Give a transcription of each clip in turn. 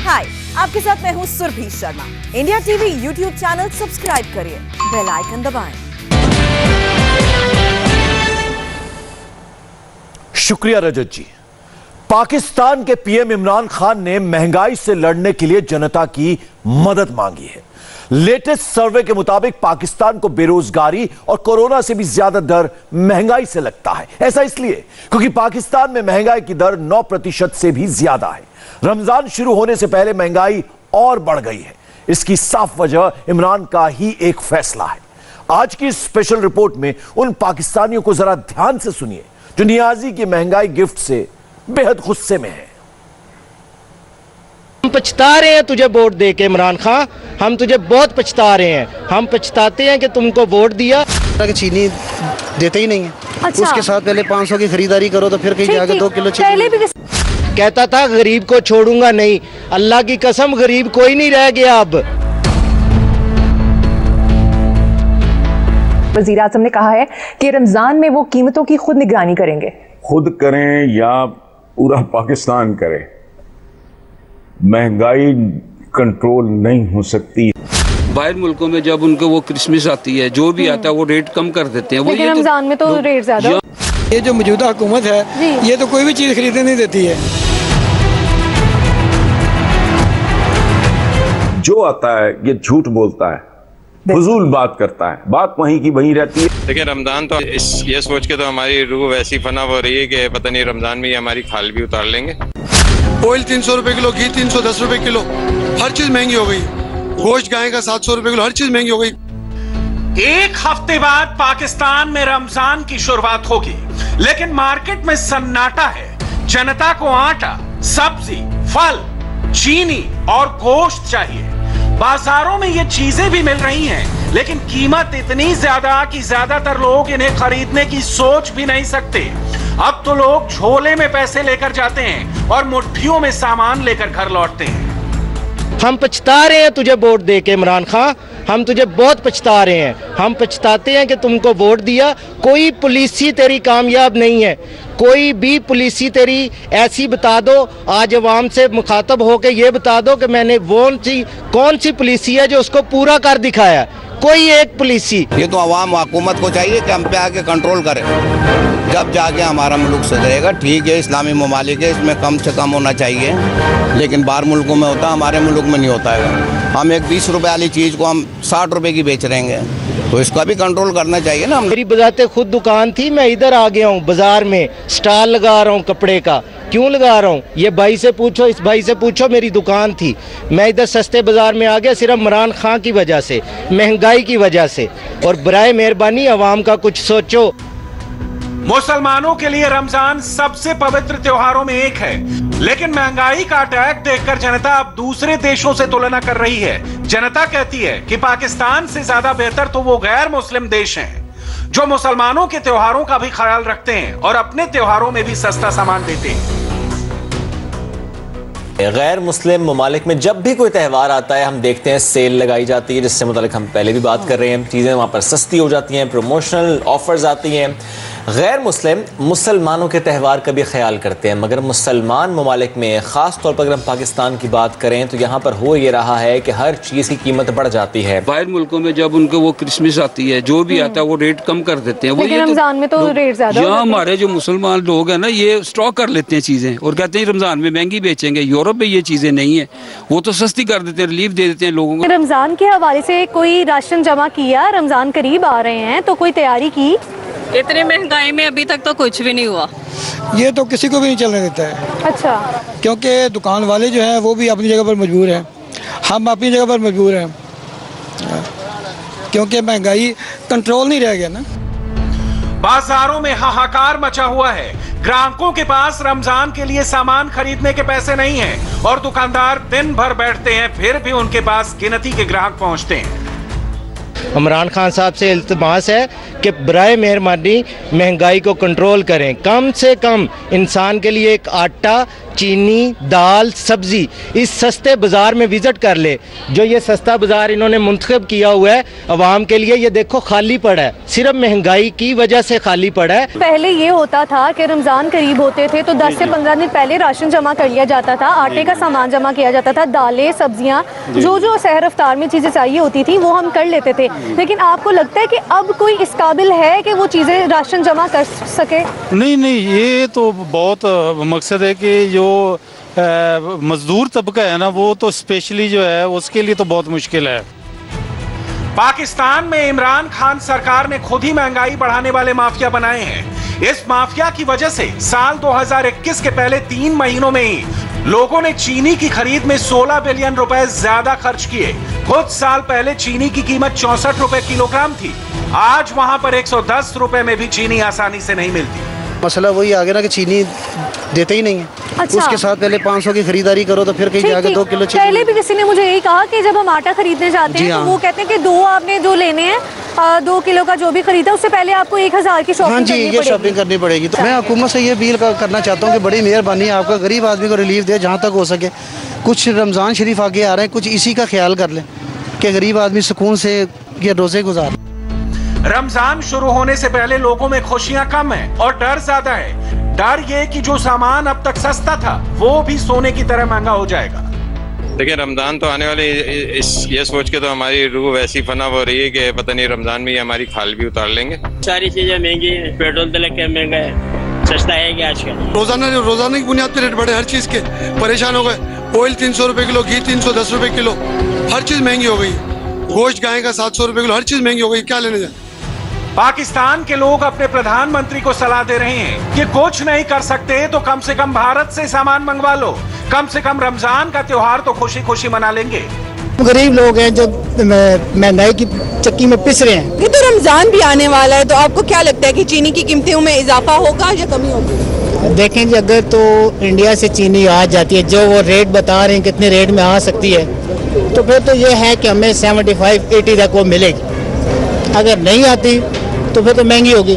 हाय, आपके साथ मैं हूँ Surbhi Sharma. India TV YouTube channel subscribe करिए, बेल आइकन दबाएं। शुक्रिया रजत जी। पाकिस्तान के पीएम इमरान खान ने महंगाई से लड़ने के लिए जनता की मदद मांगी है। लेटेस्ट सर्वे के मुताबिक पाकिस्तान को बेरोजगारी और कोरोना से भी ज्यादा डर महंगाई से लगता है। ऐसा इसलिए क्योंकि पाकिस्तान में महंगाई की दर 9% से भी ज्यादा है। रमजान शुरू होने से पहले महंगाई और बढ़ गई है। इसकी साफ वजह इमरान का ही एक फैसला है। आज की स्पेशल रिपोर्ट में उन पाकिस्तानियों को जरा ध्यान से सुनिए जो नियाजी की महंगाई गिफ्ट से बेहद गुस्से में है। हम पछता रहे हैं तुझे वोट दे के इमरान खान, हम तुझे बहुत पछता रहे हैं। हम पछताते हैं कि तुमको वोट दिया। चीनी देते ही नहीं है। अच्छा। उसके साथ पहले 500 की खरीदारी करो तो फिर कहीं जाकर 2 किलो पहले भी कहता था गरीब को छोड़ूंगा नहीं। अल्लाह की कसम गरीब कोई नहीं रह गया। अब वज़ीर आज़म ने कहा है कि रमजान में वो कीमतों की खुद निगरानी करेंगे। खुद करें या पूरा पाकिस्तान करे, महंगाई कंट्रोल नहीं हो सकती। बाहर मुल्कों में जब उनको वो क्रिसमस आती है, जो भी आता है वो रेट कम कर देते हैं। लेकिन रमजान में तो रेट ज्यादा। ये जो मौजूदा हुकूमत है ये तो कोई भी चीज़ खरीदने नहीं देती है। जो आता है ये झूठ बोलता है, फजूल बात करता है, बात वहीं की वहीं रहती है। देखिए रमजान तो ये सोच के तो हमारी रूह वैसी फना हो रही है कि पता नहीं रमजान में ही हमारी खाल भी उतार लेंगे। ऑयल 300 रुपए किलो, घी 310 रुपए किलो, हर चीज महंगी हो गई। गोश्त गाय का 700 रुपए किलो, हर चीज महंगी हो गई। एक हफ्ते बाद पाकिस्तान में रमजान की शुरुआत होगी, लेकिन मार्केट में सन्नाटा है। जनता को आटा, सब्जी, फल, चीनी और गोश्त चाहिए। बाजारों में ये चीजें भी मिल रही हैं, लेकिन कीमत इतनी ज्यादा कि ज्यादातर लोग इन्हें खरीदने की सोच भी नहीं सकते। अब तो लोग झोले में पैसे लेकर जाते हैं और मुट्ठियों में सामान लेकर घर लौटते हैं। हम पछता रहे हैं तुझे वोट दे के इमरान खान, हम तुझे बहुत पछता रहे हैं। हम पछताते हैं कि तुमको वोट दिया। कोई पॉलिसी तेरी कामयाब नहीं है। कोई भी पॉलिसी तेरी ऐसी बता दो, आज अवाम से मुखातब होकर ये बता दो कि मैंने कौन सी पॉलिसी है जो उसको पूरा कर दिखाया। कोई एक पॉलिसी। ये तो अवाम हुकूमत को चाहिए कि हम पे आके कंट्रोल करें, जब जाके हमारा मुल्क सुधरेगा। ठीक है, इस्लामी ममालिक है, इसमें कम से कम होना चाहिए, लेकिन बाहर मुल्कों में होता है, हमारे मुल्क में नहीं होता है। हम एक 20 रुपए वाली चीज़ को हम 60 रुपए की बेच रहे हैं, तो इसका भी कंट्रोल करना चाहिए ना। मेरी बजाते खुद दुकान थी, मैं इधर आ गया हूँ बाजार में, स्टॉल लगा रहा हूँ कपड़े का। क्यों लगा रहा हूँ? ये भाई से पूछो, इस भाई से पूछो, मेरी दुकान थी। मैं इधर सस्ते बाजार में आ गया सिर्फ इमरान खान की वजह से, महंगाई की वजह से। और बराए मेहरबानी अवाम का कुछ सोचो। मुसलमानों के लिए रमजान सबसे पवित्र त्योहारों में एक है, लेकिन महंगाई का अटैक देखकर जनता अब दूसरे देशों से तुलना कर रही है। जनता कहती है कि पाकिस्तान से ज्यादा बेहतर तो वो गैर मुस्लिम देश हैं, जो मुसलमानों के त्योहारों का भी ख्याल रखते हैं और अपने त्योहारों में भी सस्ता सामान देते हैं। गैर मुस्लिम ममालिक में जब भी कोई त्यौहार आता है हम देखते हैं सेल लगाई जाती है, जिससे मुतालिक हम पहले भी बात कर रहे हैं। चीज़ें वहाँ पर सस्ती हो जाती हैं, प्रमोशनल ऑफर्स आती हैं। गैर मुस्लिम मुसलमानों के त्यौहार का भी ख्याल करते हैं, मगर मुसलमान ममालिक में ख़ास तौर पर अगर हम पाकिस्तान की बात करें तो यहाँ पर हो ये रहा है कि हर चीज़ की कीमत बढ़ जाती है। बाहर मुल्कों में जब उनको वो क्रिसमस आती है, जो भी आता है वो रेट कम कर देते हैं। लेकिन रमजान में तो रेट ज्यादा। यहाँ हमारे जो मुसलमान लोग हैं ना, ये स्टॉक कर लेते हैं चीजें और कहते हैं रमजान में महंगी बेचेंगे। यूरोप में ये चीजें नहीं है, वो तो सस्ती कर देते हैं, रिलीफ दे देते हैं लोगों को। रमजान के हवाले से कोई राशन जमा किया? रमजान करीब आ रहे हैं तो कोई तैयारी की? इतनी महंगाई में अभी तक तो कुछ भी नहीं हुआ। ये तो किसी को भी नहीं चलने देता है। अच्छा। क्योंकि दुकान वाले जो हैं वो भी अपनी जगह पर मजबूर हैं, हम अपनी जगह पर मजबूर हैं, क्योंकि महंगाई कंट्रोल नहीं रह गया ना। बाजारों में हाहाकार मचा हुआ है। ग्राहकों के पास रमजान के लिए सामान खरीदने के पैसे नहीं हैं और दुकानदार दिन भर बैठते हैं, फिर भी उनके पास गिनती के ग्राहक पहुंचते हैं। इमरान खान साहब से इल्तिमास है कि बराए मेहरबानी महंगाई को कंट्रोल करें। कम से कम इंसान के लिए एक आटा, चीनी, दाल, सब्जी इस सस्ते बाजार में विजिट कर ले। जो ये सस्ता बाजार इन्होंने मुंतखब किया हुआ है अवाम के लिए, ये देखो खाली पड़ा है, सिर्फ महंगाई की वजह से खाली पड़ा है। पहले ये होता था कि रमज़ान करीब होते थे तो 10 से 15 दिन पहले राशन जमा कर लिया जाता था, आटे का सामान जमा किया जाता था, दालें, सब्जियां, जो सहर अफ्तार में चीज़ें चाहिए होती थी वो हम कर लेते थे। लेकिन आपको लगता है कि अब कोई इस काबिल है कि वो चीज़ें राशन जमा कर सके? नहीं, ये तो बहुत मकसद है कि जो मजदूर तबका है ना, वो तो स्पेशली जो है उसके लिए तो बहुत मुश्किल है। पाकिस्तान में इमरान खान सरकार ने खुद ही महंगाई बढ़ाने वाले माफिया बनाए हैं। इस माफिया की वजह से साल 2021 के पहले 3 महीनों में ही लोगों ने चीनी की खरीद में 16 बिलियन रुपए ज्यादा खर्च किए। कुछ साल पहले चीनी की कीमत 64 रुपए किलोग्राम थी, आज वहां पर 110 रुपए में भी चीनी आसानी से नहीं मिलती। मसला वही आ गया ना कि चीनी देते ही नहीं है। अच्छा। उसके साथ पहले 500 की खरीदारी करो तो फिर कहीं जाके 2 किलो चीनी। पहले भी किसी ने मुझे यही कहा कि जब हम आटा खरीदने जाते हैं तो वो कहते हैं कि 2 आपने जो लेने हैं 2 किलो का जो भी खरीदा उससे पहले आपको 1000 की शॉपिंग करनी पड़ेगी। ये शॉपिंग करनी पड़ेगी। तो मैं हुकूमत से ये अपील करना चाहता हूँ कि बड़ी मेहरबानी है आपका, गरीब आदमी को रिलीफ दे जहाँ तक हो सके। कुछ रमज़ान शरीफ आगे आ रहे हैं, कुछ इसी का ख्याल कर लें कि गरीब आदमी सुकून से ये रोज़े गुजार। रमजान शुरू होने से पहले लोगों में खुशियां कम है और डर ज्यादा है। डर ये कि जो सामान अब तक सस्ता था वो भी सोने की तरह महंगा हो जाएगा। देखिए, रमजान तो आने वाले ये सोच के तो हमारी रूह वैसी फना हो रही है कि पता नहीं रमजान में ही हमारी खाल भी उतार लेंगे। सारी चीजें महंगी है, पेट्रोल तो क्या महंगा है, सस्ता है क्या आजकल? रोजाना की बुनियाद पे रेट बढ़े, हर चीज के परेशान हो गए। ऑयल 300 रुपए किलो, घी 310 रुपए किलो, हर चीज महंगी हो गई। गोश्त गाय का 700 रुपए किलो, हर चीज महंगी हो गई। क्या लेने जाए? पाकिस्तान के लोग अपने प्रधानमंत्री को सलाह दे रहे हैं कि कुछ नहीं कर सकते तो कम से कम भारत से सामान मंगवा लो, कम से कम रमजान का त्योहार तो खुशी खुशी मना लेंगे। गरीब लोग हैं जो महंगाई की चक्की में पिस रहे हैं। ये तो रमजान भी आने वाला है, तो आपको क्या लगता है कि चीनी की कीमतों में इजाफा होगा या कमी होगी? देखें जी, अगर तो इंडिया से चीनी आ जाती है, जो वो रेट बता रहे हैं कितने रेट में आ सकती है, तो फिर तो ये है कि हमें 75-80 तक वो मिलेगी। अगर नहीं आती तो फिर तो महंगी होगी।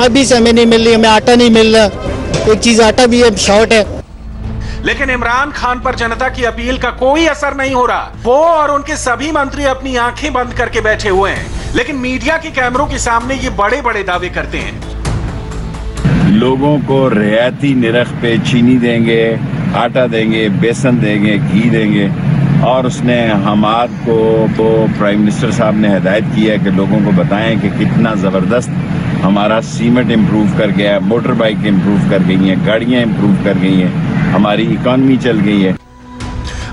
अभी से हमें नहीं मिल रही, हमें आटा नहीं मिल रहा, एक चीज आटा भी अब शॉर्ट है। लेकिन इमरान खान पर जनता की अपील का कोई असर नहीं हो रहा। वो और उनके सभी मंत्री अपनी आंखें बंद करके बैठे हुए हैं, लेकिन मीडिया के कैमरों के सामने ये बड़े बड़े दावे करते हैं। लोगों को रियायती निरख पे चीनी देंगे, आटा देंगे, बेसन देंगे, घी देंगे। और उसने हमाद को तो प्राइम मिनिस्टर साहब ने हिदायत की है कि लोगों को बताएं कि कितना ज़बरदस्त हमारा सीमेंट इम्प्रूव कर गया है, मोटर बाइक इम्प्रूव कर गई हैं, गाड़ियाँ इम्प्रूव कर गई हैं, हमारी इकॉनमी चल गई है।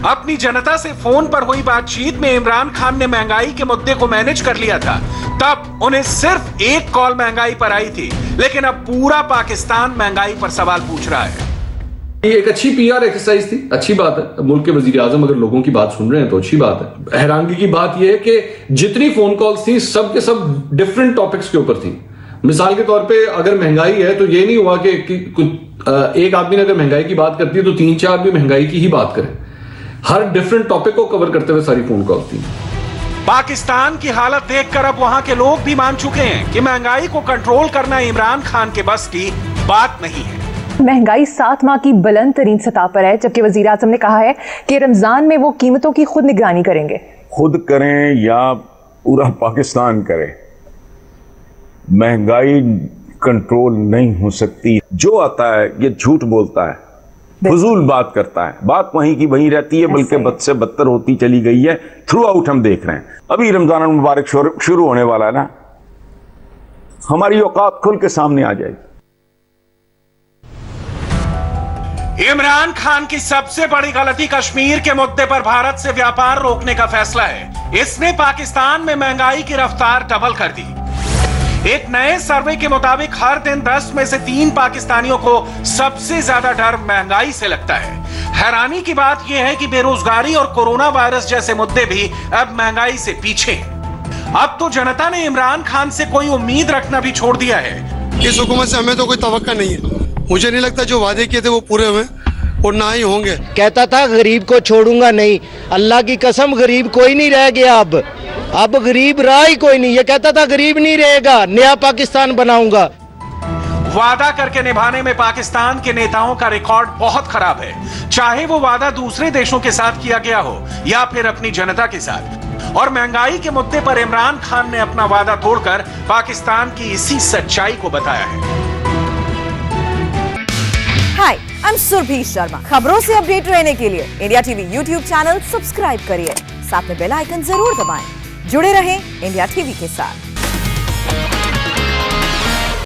अपनी जनता से फोन पर हुई बातचीत में इमरान खान ने महंगाई के मुद्दे को मैनेज कर लिया था। तब उन्हें सिर्फ एक कॉल महंगाई पर आई थी, लेकिन अब पूरा पाकिस्तान महंगाई पर सवाल पूछ रहा है। ये एक अच्छी पीआर एक्सरसाइज थी, अच्छी बात है। मुल्क के वजीर आजम अगर लोगों की बात सुन रहे हैं तो अच्छी बात है। हैरानगी की बात यह है कि जितनी फोन कॉल्स थी सब के सब डिफरेंट टॉपिक्स के ऊपर थी। मिसाल के तौर पे अगर महंगाई है तो ये नहीं हुआ कि एक आदमी ने अगर महंगाई की बात करती है तो 3-4 भी महंगाई की ही बात करें। हर डिफरेंट टॉपिक को कवर करते हुए सारी फोन कॉल्स थी। पाकिस्तान की हालत देखकर अब वहां के लोग भी मान चुके हैं कि महंगाई को कंट्रोल करना इमरान खान के बस की बात नहीं है। महंगाई 7 माह की बुलंद तरीन सतह पर है, जबकि वजीर आजम ने कहा है कि रमजान में वो कीमतों की खुद निगरानी करेंगे। खुद करें या पूरा पाकिस्तान करे, महंगाई कंट्रोल नहीं हो सकती। जो आता है ये झूठ बोलता है, फजूल बात करता है, बात वहीं की वहीं रहती है, बल्कि बद से बदतर होती चली गई है। थ्रू आउट हम देख रहे हैं। अभी रमजान मुबारक शुरू होने वाला है ना, हमारी औकात खुल के सामने आ जाएगी। इमरान खान की सबसे बड़ी गलती कश्मीर के मुद्दे पर भारत से व्यापार रोकने का फैसला है। इसने पाकिस्तान में महंगाई की रफ्तार डबल कर दी। एक नए सर्वे के मुताबिक हर दिन 10 में से 3 पाकिस्तानियों को सबसे ज्यादा डर महंगाई से लगता है। हैरानी की बात यह है कि बेरोजगारी और कोरोना वायरस जैसे मुद्दे भी अब महंगाई से पीछे हैं। अब तो जनता ने इमरान खान से कोई उम्मीद रखना भी छोड़ दिया है। इस हुकूमत से हमें तो कोई तवक्का नहीं है। मुझे नहीं लगता जो वादे किए थे वो पूरे हुए और ना ही होंगे। कहता था गरीब को छोड़ूंगा नहीं, अल्लाह की कसम गरीब कोई नहीं रह गया। अब गरीब रहा ही कोई नहीं। ये कहता था गरीब नहीं रहेगा, नया पाकिस्तान बनाऊंगा। वादा करके निभाने में पाकिस्तान के नेताओं का रिकॉर्ड बहुत खराब है, चाहे वो वादा दूसरे देशों के साथ किया गया हो या फिर अपनी जनता के साथ। और महंगाई के मुद्दे पर इमरान खान ने अपना वादा तोड़कर पाकिस्तान की इसी सच्चाई को बताया है। हाय, आई एम सुरभि शर्मा। खबरों से अपडेट रहने के लिए India TV YouTube channel subscribe करिए, साथ में बेल आइकन जरूर दबाएं। जुड़े रहें इंडिया टीवी के साथ।